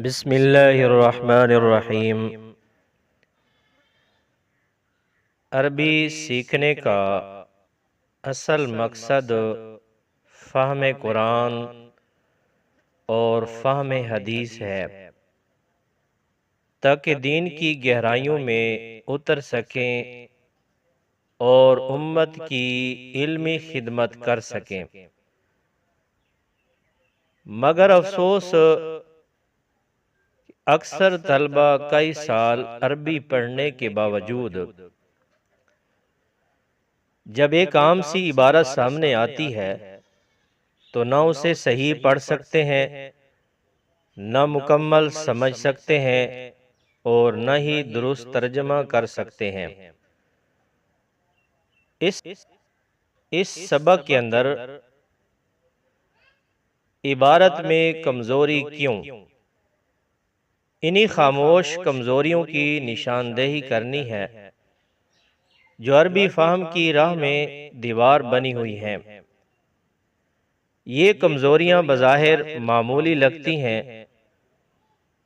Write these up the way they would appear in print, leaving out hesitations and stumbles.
بسم اللہ الرحمن الرحیم۔ عربی سیکھنے کا اصل مقصد فہم قرآن اور فہم حدیث ہے تاکہ دین کی گہرائیوں میں اتر سکیں اور امت کی علمی خدمت کر سکیں، مگر افسوس اکثر طلبہ کئی سال عربی پڑھنے کے باوجود جب ایک عام سی عبارت سامنے آتی ہے تو نہ اسے صحیح پڑھ سکتے ہیں، نہ مکمل سمجھ سکتے ہیں اور نہ ہی درست ترجمہ کر سکتے ہیں۔ اس سبق کے اندر عبارت میں کمزوری کیوں؟ انہی خاموش کمزوریوں کی نشاندہی کرنی ہے جو عربی فہم کی راہ میں دیوار بنی ہوئی ہیں۔ یہ کمزوریاں بظاہر معمولی لگتی ہیں،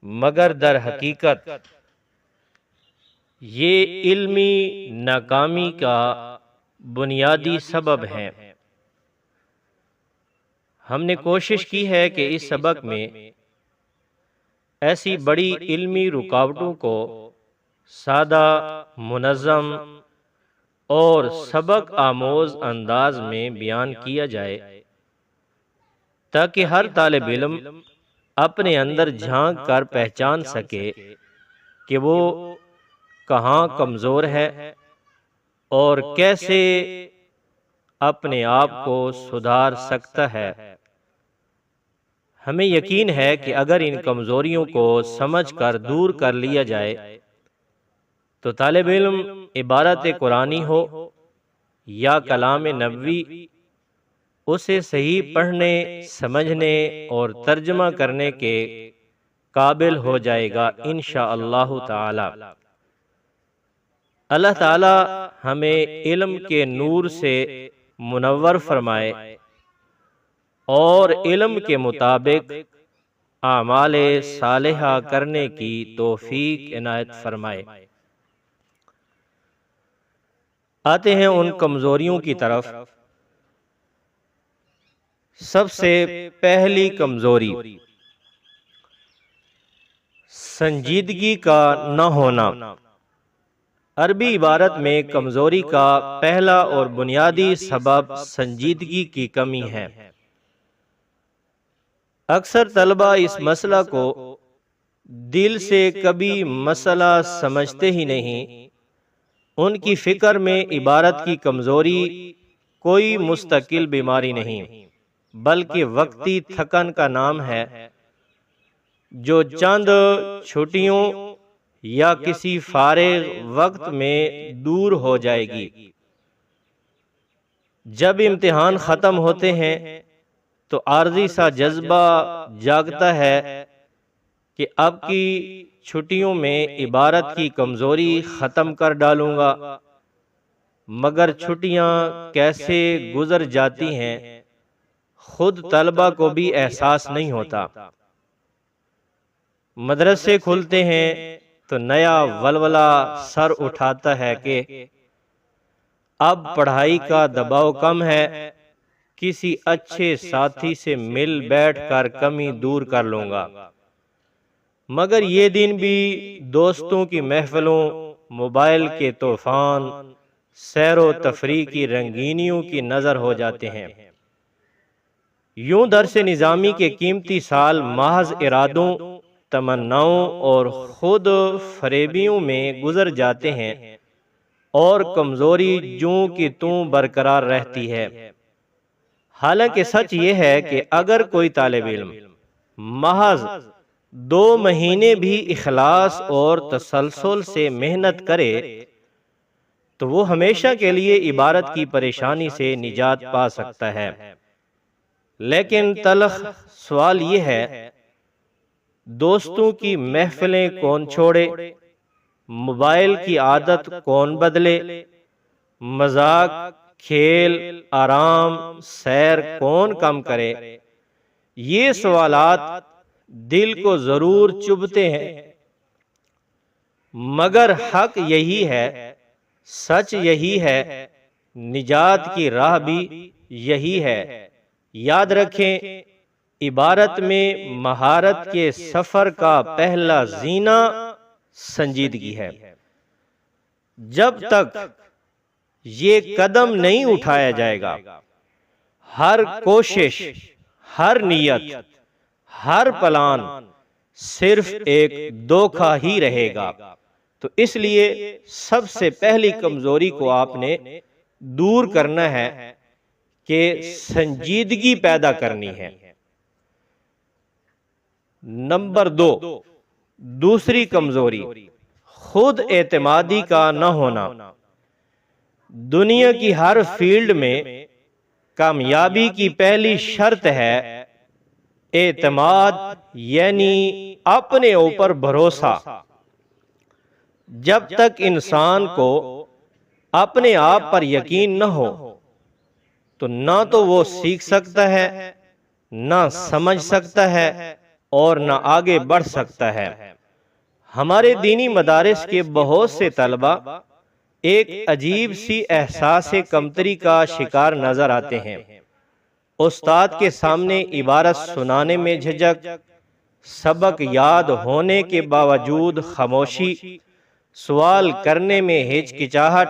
مگر در حقیقت یہ علمی ناکامی کا بنیادی سبب ہیں۔ ہم نے کوشش کی ہے کہ اس سبق میں ایسی بڑی علمی رکاوٹوں کو سادہ، منظم اور سبق آموز انداز میں بیان کیا جائے تاکہ ہر طالب علم اپنے اندر جھانک کر پہچان سکے کہ وہ کہاں کمزور ہے اور کیسے اپنے آپ کو سدھار سکتا ہے۔ ہمیں یقین ہے کہ اگر ان کمزوریوں کو سمجھ کر دور کر لیا جائے تو طالب علم عبارت قرآنی ہو یا کلام نبوی اسے صحیح پڑھنے، سمجھنے اور ترجمہ کرنے کے قابل ہو جائے گا انشاءاللہ تعالی۔ اللہ تعالی ہمیں علم کے نور سے منور فرمائے اور علم کے مطابق اعمال صالحہ کرنے کی توفیق عنایت فرمائے۔ آتے ہیں ان کمزوریوں کی طرف۔ سب سے پہلی کمزوری سنجیدگی کا نہ ہونا۔ عربی عبارت میں کمزوری کا پہلا اور بنیادی سبب سنجیدگی کی کمی ہے۔ اکثر طلبہ اس مسئلہ کو دل سے کبھی مسئلہ سمجھتے ہی نہیں۔ ان کی فکر میں عبارت کی کمزوری کوئی مستقل بیماری نہیں، بلکہ وقتی تھکن کا نام ہے جو چند چھٹیوں یا کسی فارغ وقت میں دور ہو جائے گی۔ جب امتحان ختم ہوتے ہیں تو عارضی سا جذبہ جاگتا ہے کہ اب کی چھٹیوں میں عبارت کی کمزوری ختم کر ڈالوں گا، مگر چھٹیاں کیسے گزر جاتی ہیں خود طلبہ کو بھی احساس نہیں ہوتا۔ مدرسے کھلتے ہیں تو نیا ولولہ سر اٹھاتا ہے کہ اب پڑھائی کا دباؤ کم ہے، کسی اچھے ساتھی سے مل بیٹھ کر کمی دور کر لوں گا، مگر یہ دن بھی دوستوں کی محفلوں، موبائل کے طوفان، سیر و تفریح کی رنگینیوں کی نظر ہو جاتے ہیں۔ یوں درس نظامی کے قیمتی سال محض ارادوں، تمناؤں اور خود فریبیوں میں گزر جاتے ہیں اور کمزوری جوں کی توں برقرار رہتی ہے۔ حالانکہ سچ یہ ہے کہ اگر کوئی طالب علم محض 2 مہینے بھی اخلاص اور تسلسل سے محنت کرے تو وہ ہمیشہ کے لیے عبارت کی پریشانی سے نجات پا سکتا ہے۔ لیکن تلخ سوال یہ ہے، دوستوں کی محفلیں کون چھوڑے، موبائل کی عادت کون بدلے، مذاق، کھیل، آرام، سیر کون کم کرے؟ یہ سوالات دل کو ضرور چبھتے ہیں، مگر حق یہی ہے، سچ یہی ہے، نجات کی راہ بھی یہی ہے۔ یاد رکھیں، عبارت میں مہارت کے سفر کا پہلا زینہ سنجیدگی ہے۔ جب تک یہ قدم نہیں اٹھایا جائے گا، ہر کوشش، ہر نیت، ہر پلان صرف ایک دھوکہ ہی رہے گا۔ تو اس لیے سب سے پہلی کمزوری کو آپ نے دور کرنا ہے کہ سنجیدگی پیدا کرنی ہے۔ نمبر 2، دوسری کمزوری خود اعتمادی کا نہ ہونا۔ دنیا کی ہر فیلڈ میں کامیابی کی پہلی شرط ہے اعتماد، یعنی اپنے اوپر بھروسہ۔ جب تک انسان کو اپنے آپ پر یقین نہ ہو تو نہ تو وہ سیکھ سکتا ہے، نہ سمجھ سکتا ہے، اور نہ آگے بڑھ سکتا ہے۔ ہمارے دینی مدارس کے بہت سے طلبہ ایک عجیب سی احساس کمتری کا شکار نظر آتے ہیں۔ استاد کے سامنے عبارت سنانے میں جھجک، سبق یاد ہونے کے باوجود خاموشی، سوال کرنے میں ہچکچاہٹ،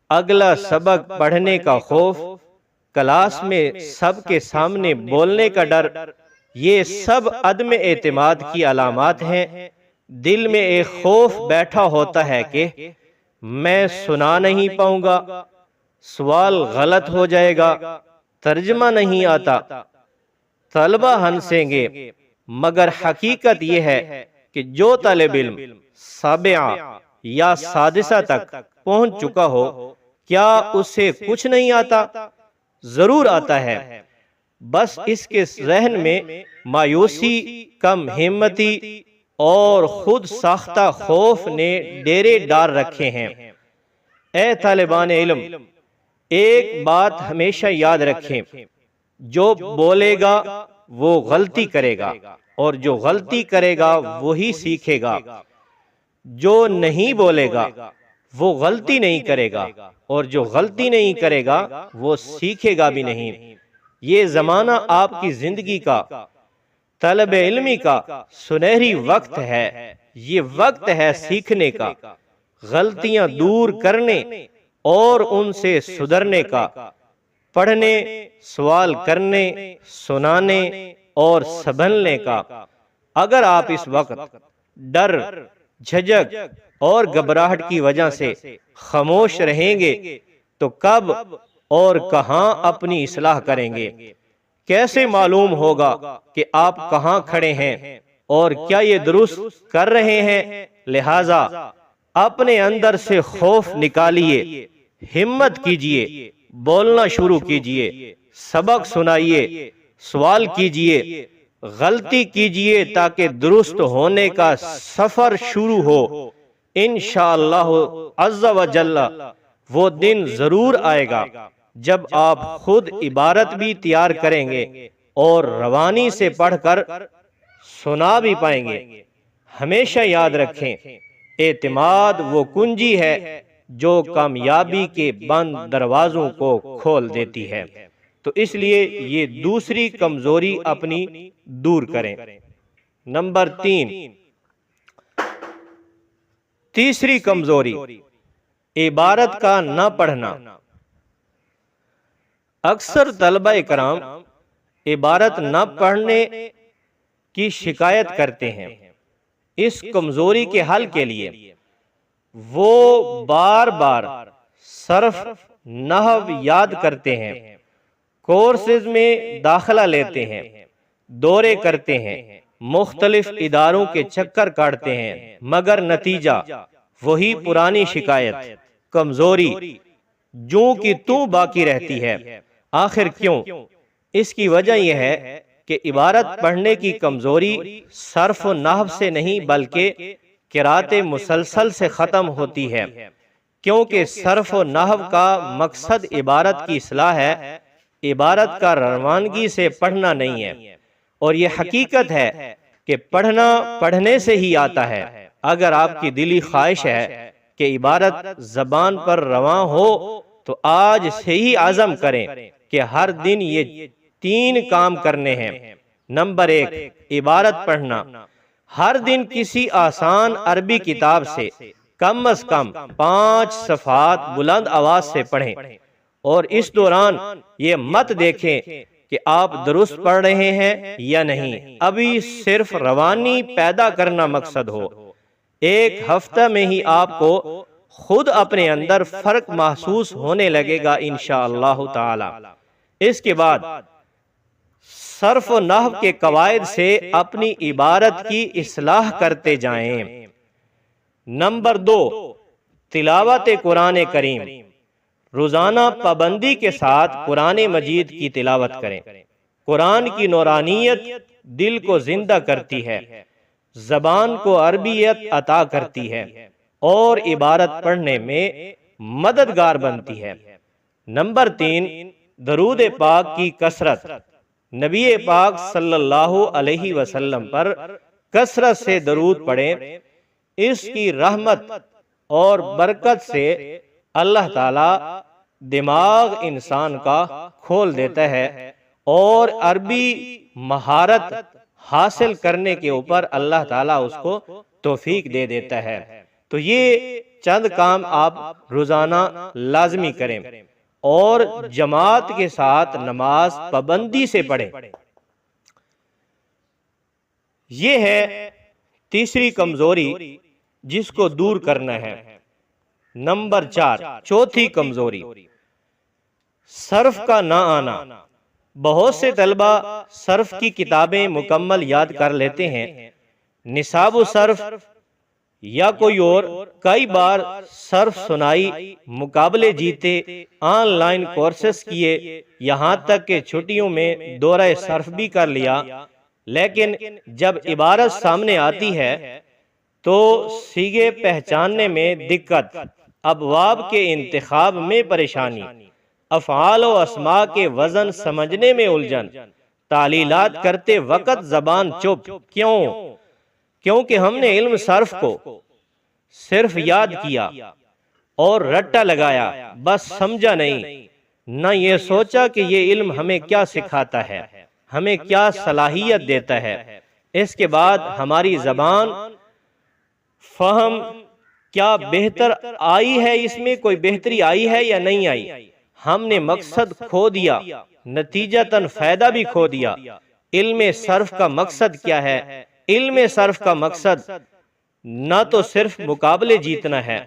اگلا سبق پڑھنے کا خوف، کلاس میں سب کے سامنے بولنے کا ڈر، یہ سب عدم اعتماد کی علامات ہیں۔ دل میں ایک خوف بیٹھا ہوتا ہے کہ میں سنا نہیں پاؤں گا، سوال غلط ہو جائے گا، ترجمہ نہیں آتا، طلبہ ہنسیں گے۔ مگر حقیقت یہ ہے کہ جو طالب علم سابعہ یا سادسہ تک پہنچ چکا ہو، کیا اسے کچھ نہیں آتا؟ ضرور آتا ہے، بس اس کے ذہن میں مایوسی، کم ہمتی اور خود ساختہ خوف نے ڈیرے ڈال رکھے ہیں۔ اے طالبان علم، ایک بات ہمیشہ یاد رکھیں، جو بولے گا وہ غلطی کرے گا، اور جو غلطی کرے گا وہی سیکھے گا۔ جو نہیں بولے گا وہ غلطی نہیں کرے گا، اور جو غلطی نہیں کرے گا وہ سیکھے گا بھی نہیں۔ یہ زمانہ آپ کی زندگی کا، طلب علمی کا سنہری وقت ہے۔ یہ وقت ہے سیکھنے کا، غلطیاں دور کرنے اور ان سے سدھرنے کا، پڑھنے، سوال کرنے، سنانے اور سنبھلنے کا۔ اگر آپ اس وقت ڈر، جھجک اور گھبراہٹ کی وجہ سے خاموش رہیں گے تو کب اور کہاں اپنی اصلاح کریں گے؟ کیسے معلوم ہوگا کہ آپ کہاں کھڑے ہیں اور کیا یہ درست کر رہے ہیں؟ لہٰذا اپنے اندر سے خوف نکالیے، ہمت کیجئے، بولنا شروع کیجئے، سبق سنائیے، سوال کیجئے، غلطی کیجئے تاکہ درست ہونے کا سفر شروع ہو۔ انشاءاللہ عز و جل وہ دن ضرور آئے گا جب آپ خود عبارت بھی تیار کریں گے اور روانی سے پڑھ کر سنا بھی پائیں گے۔ ہمیشہ یاد رکھیں، اعتماد وہ کنجی ہے جو کامیابی کے بند دروازوں کو کھول دیتی ہے۔ تو اس لیے یہ دوسری کمزوری اپنی دور کریں۔ نمبر 3، تیسری کمزوری عبارت کا نہ پڑھنا۔ اکثر طلبہ کرام عبارت نہ پڑھنے کی شکایت کرتے ہیں۔ اس کمزوری کے حل کے لیے وہ بار بار صرف نحو یاد کرتے ہیں، کورسز میں داخلہ لیتے ہیں، دورے کرتے ہیں، مختلف اداروں کے چکر کاٹتے ہیں، مگر نتیجہ وہی پرانی شکایت، کمزوری جوں کی توں باقی رہتی ہے۔ آخر کیوں؟ اس کی وجہ یہ ہے کہ عبارت پڑھنے کی کمزوری صرف و نحو سے نہیں بلکہ قرات مسلسل سے ختم ہوتی ہے، کیونکہ صرف و نحو کا مقصد عبارت کی اصلاح ہے، عبارت کا روانگی سے پڑھنا نہیں ہے۔ اور یہ حقیقت ہے کہ پڑھنا پڑھنے سے ہی آتا ہے۔ اگر آپ کی دلی خواہش ہے کہ عبارت زبان پر رواں ہو تو آج سے ہی عزم کریں کہ ہر دن یہ 3 کام کرنے ہیں۔ نمبر 1، عبارت پڑھنا۔ ہر دن کسی آسان عربی کتاب سے کم از کم 5 صفحات بلند آواز سے پڑھیں، اور اس دوران یہ مت دیکھیں کہ آپ درست پڑھ رہے ہیں یا نہیں، ابھی صرف روانی پیدا کرنا مقصد ہو۔ 1 ہفتہ میں ہی آپ کو خود اپنے اندر فرق محسوس ہونے لگے گا انشاءاللہ تعالی۔ اس کے بعد صرف و نحو کے قواعد سے اپنی عبارت کی اصلاح کرتے جائیں۔ نمبر 2، تلاوت قرآن کریم۔ روزانہ پابندی کے ساتھ قرآن مجید کی تلاوت کریں۔ قرآن کی نورانیت دل کو زندہ کرتی ہے، زبان کو عربیت عطا کرتی ہے اور عبارت پڑھنے میں مددگار بنتی ہے۔ نمبر 3، درود پاک کی کثرت۔ نبی پاک صلی اللہ علیہ وسلم پر کثرت سے درود پڑھیں۔ اس کی رحمت اور برکت سے اللہ تعالی دماغ انسان کا کھول دیتا ہے اور عربی مہارت حاصل کرنے کے اوپر اللہ تعالیٰ اس کو توفیق دے دیتا ہے۔ تو یہ چند کام آپ روزانہ لازمی کریں اور جماعت کے ساتھ نماز پابندی سے پڑھیں۔ یہ ہے تیسری کمزوری جس کو دور کرنا ہے۔ نمبر 4، چوتھی کمزوری، صرف کا نہ آنا۔ بہت سے طلبہ صرف کی کتابیں مکمل یاد کر لیتے ہیں، نصاب و صرف یا کوئی اور، کئی بار صرف سنائی، مقابلے جیتے، آن لائن کورسز کیے، یہاں تک کہ چھٹیوں میں دورہ صرف بھی کر لیا، لیکن جب عبارت سامنے آتی ہے تو صیغے پہچاننے میں دقت، ابواب کے انتخاب میں پریشانی، افعال و اسماء کے وزن سمجھنے میں الجھن، تعلیلات کرتے وقت زبان چپ۔ کیونکہ ہم نے علم صرف کو صرف یاد کیا اور رٹا لگایا، بس سمجھا نہیں، نہ یہ سوچا کہ یہ علم ہمیں کیا سکھاتا ہے، ہمیں کیا صلاحیت دیتا ہے۔ اس کے بعد ہماری زبان فہم کیا بہتر آئی ہے، اس میں کوئی بہتری آئی ہے یا نہیں آئی، ہم نے مقصد کھو دیا، نتیجتاً فائدہ بھی کھو دیا۔ علم صرف کا مقصد کیا ہے؟ علم صرف کا مقصد نہ تو صرف مقابلے جیتنا ہے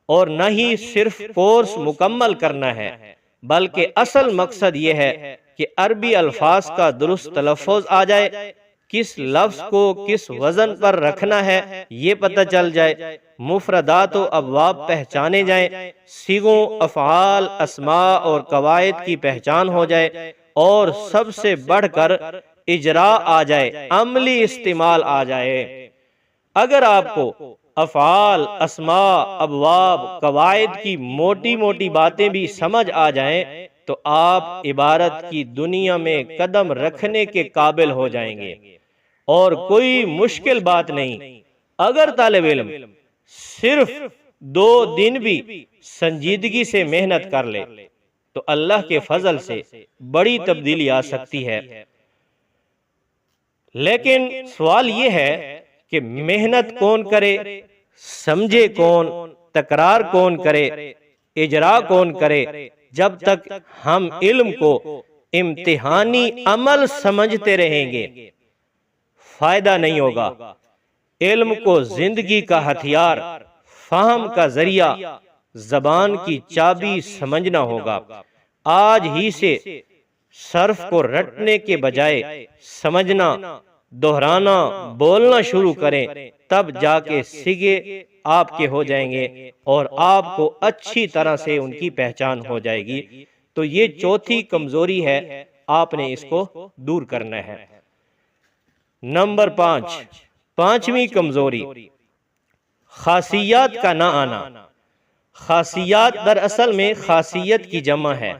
اور نہ ہی صرف کورس مکمل کرنا ہے، بلکہ اصل مقصد یہ ہے کہ عربی الفاظ کا درست تلفظ آ جائے، کس لفظ کو کس وزن پر رکھنا ہے یہ پتہ چل جائے، مفردات و ابواب پہچانے جائیں، صیغوں، افعال، اسماء اور قواعد کی پہچان ہو جائے، اور سب سے بڑھ کر اجرا آ جائے، عملی استعمال آ جائے۔ اگر آپ کو افعال، اسماء، ابواب، قواعد کی موٹی موٹی باتیں بھی سمجھ آ جائیں تو آپ عبارت کی دنیا میں قدم رکھنے کے قابل ہو جائیں گے، اور کوئی مشکل بات نہیں۔ اگر طالب علم صرف 2 دن بھی سنجیدگی سے محنت کر لے تو اللہ کے فضل سے بڑی تبدیلی آ سکتی ہے۔ لیکن سوال یہ ہے کہ محنت کون کرے، سمجھے کون، تکرار کون کرے، اجرا کون کرے؟ جب تک ہم علم کو امتحانی عمل سمجھتے رہیں گے فائدہ نہیں ہوگا۔ علم کو زندگی کا ہتھیار، فہم کا ذریعہ، زبان کی چابی سمجھنا ہوگا۔ آج ہی سے صرف کو رٹنے کے بجائے سمجھنا، دہرانا، بولنا شروع کریں، تب جا کے صیغے آپ کے ہو جائیں گے اور آپ کو اچھی طرح سے ان کی پہچان ہو جائے گی۔ تو یہ چوتھی کمزوری ہے، آپ نے اس کو دور کرنا ہے۔ نمبر 5، پانچویں کمزوری، خاصیات کا نہ آنا۔ خاصیات دراصل میں خاصیت کی جمع ہے،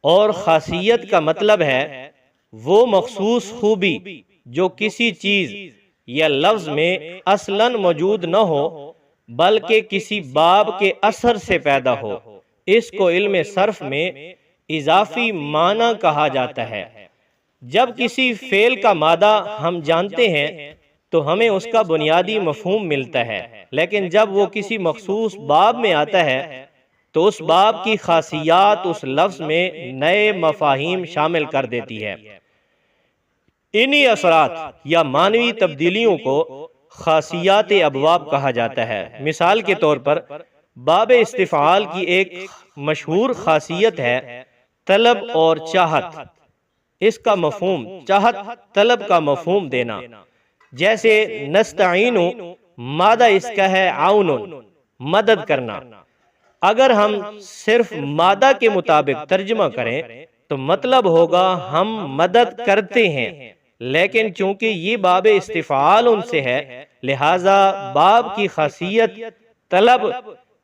اور خاصیت کا مطلب ہے وہ مخصوص خوبی جو کسی چیز یا لفظ میں اصلاً موجود نہ ہو بلکہ کسی باب کے اثر سے پیدا ہو، اس کو علم صرف میں اضافی معنی کہا جاتا ہے۔ جب کسی فعل کا مادہ ہم جانتے ہیں تو ہمیں اس کا بنیادی مفہوم ملتا ہے، لیکن جب وہ کسی مخصوص باب میں آتا ہے تو اس باب کی خاصیات اس لفظ میں نئے مفاہیم شامل کر دیتی ہے۔ انہی اثرات یا معنوی تبدیلیوں کو خاصیات ابواب کہا جاتا ہے۔ مثال کے طور پر باب استفعال کی ایک مشہور خاصیت ہے طلب اور چاہت۔ اس کا مفہوم چاہت طلب کا مفہوم دینا، جیسے نستعین مادہ اس کا ہے عون، مدد کرنا۔ اگر ہم صرف مادہ کے مطابق ترجمہ کریں تو مطلب ہوگا ہم مدد کرتے ہیں، لیکن چونکہ یہ باب استفعال ان سے ہے لہذا باب کی خاصیت طلب،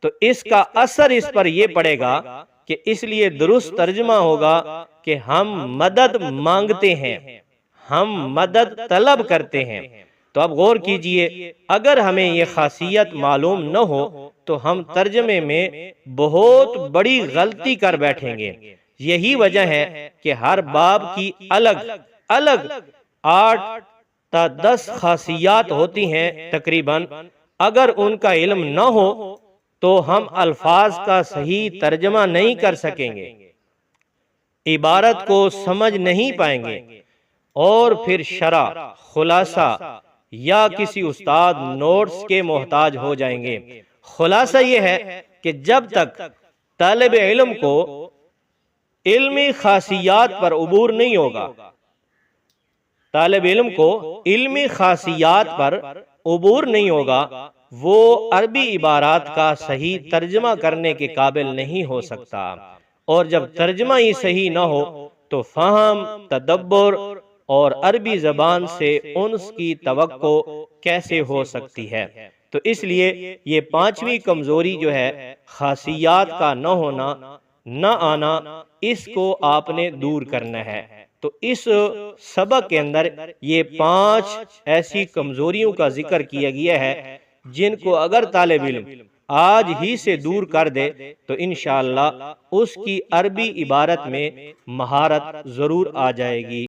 تو اس کا اثر اس پر یہ پڑے گا کہ اس لیے درست ترجمہ ہوگا کہ ہم مدد مانگتے ہیں، ہم مدد طلب کرتے ہیں۔ تو اب غور کیجئے، اگر ہمیں یہ خاصیت معلوم نہ ہو تو ہم ترجمے میں بہت بڑی غلطی کر بیٹھیں گے۔ یہی وجہ ہے کہ ہر باب کی الگ الگ 8 تا 10 خاصیات ہوتی ہیں تقریباً۔ اگر ان کا علم نہ ہو تو ہم الفاظ کا صحیح ترجمہ نہیں کر سکیں گے، عبارت کو سمجھ نہیں پائیں گے، اور پھر شرح، خلاصہ یا کسی استاد نوٹس کے محتاج ہو جائیں گے۔ خلاصہ یہ ہے کہ جب تک طالب علم کو علمی خاصیات پر عبور نہیں ہوگا، طالب علم کو علمی خاصیات پر عبور نہیں ہوگا، وہ عربی عبارات کا صحیح ترجمہ کرنے کے قابل نہیں ہو سکتا، اور جب ترجمہ ہی صحیح نہ ہو تو فہم، تدبر اور عربی زبان سے انس کی توقع کیسے ہو سکتی ہے؟ تو اس لیے یہ 5ویں کمزوری جو ہے خاصیات کا نہ ہونا، نہ آنا، اس کو آپ نے دور کرنا ہے۔ تو اس سبق کے اندر یہ 5 ایسی کمزوریوں کا ذکر کیا گیا ہے جن کو اگر طالب علم آج ہی سے دور کر دے تو انشاءاللہ اس کی عربی عبارت میں مہارت ضرور آ جائے گی۔